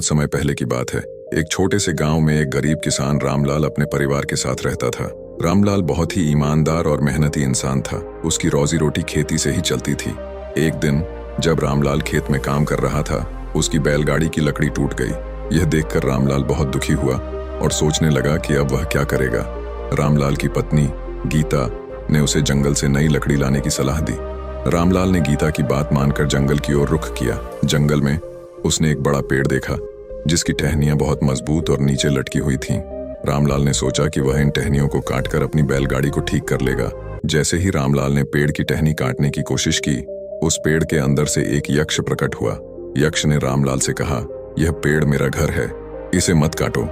बहुत समय पहले की बात है। एक छोटे से गांव में एक गरीब किसान रामलाल अपने परिवार के साथ रहता था। रामलाल बहुत ही ईमानदार और मेहनती इंसान था। उसकी रोजी रोटी खेती से ही चलती थी। एक दिन जब रामलाल खेत में काम कर रहा था, उसकी बैलगाड़ी की लकड़ी टूट गई। यह देखकर रामलाल बहुत दुखी हुआ और सोचने लगा कि अब वह क्या करेगा। रामलाल की पत्नी गीता ने उसे जंगल से नई लकड़ी लाने की सलाह दी। रामलाल ने गीता की बात मानकर जंगल की ओर रुख किया। जंगल में उसने एक बड़ा पेड़ देखा जिसकी टहनियां बहुत मजबूत और नीचे लटकी हुई थीं। रामलाल ने सोचा कि वह इन टहनियों को काटकर अपनी बैलगाड़ी को ठीक कर लेगा। जैसे ही रामलाल ने पेड़ की टहनी काटने की कोशिश की, उस पेड़ के अंदर से एक यक्ष प्रकट हुआ। यक्ष ने रामलाल से कहा, यह पेड़ मेरा घर है, इसे मत काटो।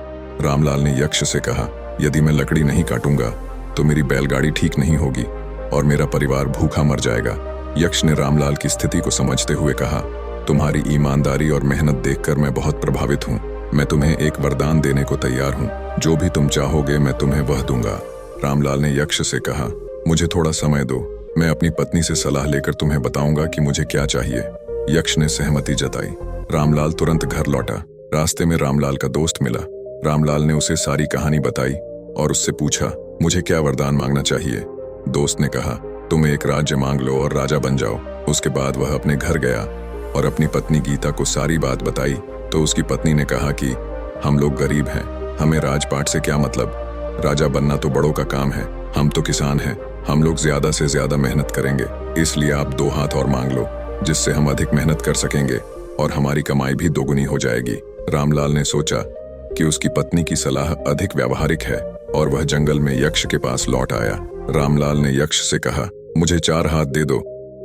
रामलाल ने यक्ष से कहा, यदि मैं लकड़ी नहीं काटूंगा तो मेरी बैलगाड़ी ठीक नहीं होगी और मेरा परिवार भूखा मर जाएगा। यक्ष ने रामलाल की स्थिति को समझते हुए कहा, तुम्हारी ईमानदारी और मेहनत देखकर मैं बहुत प्रभावित हूँ। मैं तुम्हें एक वरदान देने को तैयार हूँ। जो भी तुम चाहोगे मैं तुम्हें वह दूंगा। रामलाल ने यक्ष से कहा, मुझे थोड़ा समय दो, मैं अपनी पत्नी से सलाह लेकर तुम्हें बताऊंगा कि मुझे क्या चाहिए। यक्ष ने सहमति जताई। रामलाल तुरंत घर लौटा। रास्ते में रामलाल का दोस्त मिला। रामलाल ने उसे सारी कहानी बताई और उससे पूछा, मुझे क्या वरदान मांगना चाहिए। दोस्त ने कहा, तुम एक राज्य मांग लो और राजा बन जाओ। उसके बाद वह अपने घर गया और अपनी पत्नी गीता को सारी बात बताई तो उसकी पत्नी ने कहा कि हम लोग गरीब हैं, हमें राजपाट से क्या मतलब, राजा बनना तो बड़ों का काम है, हम तो किसान हैं, हम लोग ज्यादा से ज्यादा मेहनत करेंगे, इसलिए आप 2 हाथ और मांग लो जिससे हम अधिक मेहनत कर सकेंगे और हमारी कमाई भी दोगुनी हो जाएगी। रामलाल ने सोचा कि उसकी पत्नी की सलाह अधिक व्यावहारिक है और वह जंगल में यक्ष के पास लौट आया। रामलाल ने यक्ष से कहा, मुझे 4 हाथ दे दो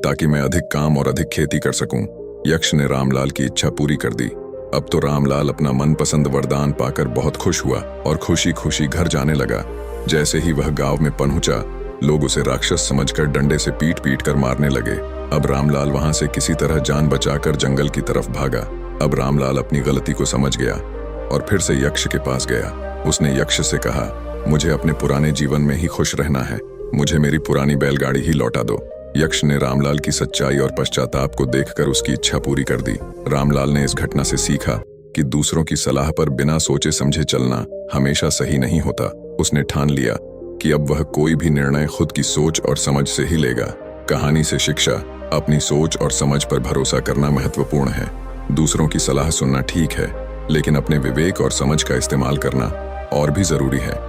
ताकि मैं अधिक काम और अधिक खेती कर सकूं। यक्ष ने रामलाल की इच्छा पूरी कर दी। अब तो रामलाल अपना मनपसंद वरदान पाकर बहुत खुश हुआ और खुशी खुशी घर जाने लगा। जैसे ही वह गांव में पहुंचा, लोग उसे राक्षस समझकर डंडे से पीट पीट कर मारने लगे। अब रामलाल वहां से किसी तरह जान बचाकर जंगल की तरफ भागा। अब रामलाल अपनी गलती को समझ गया और फिर से यक्ष के पास गया। उसने यक्ष से कहा, मुझे अपने पुराने जीवन में ही खुश रहना है, मुझे मेरी पुरानी बैलगाड़ी ही लौटा दो। यक्ष ने रामलाल की सच्चाई और पश्चाताप को देखकर उसकी इच्छा पूरी कर दी। रामलाल ने इस घटना से सीखा कि दूसरों की सलाह पर बिना सोचे समझे चलना हमेशा सही नहीं होता। उसने ठान लिया कि अब वह कोई भी निर्णय खुद की सोच और समझ से ही लेगा। कहानी से शिक्षा, अपनी सोच और समझ पर भरोसा करना महत्वपूर्ण है। दूसरों की सलाह सुनना ठीक है, लेकिन अपने विवेक और समझ का इस्तेमाल करना और भी जरूरी है।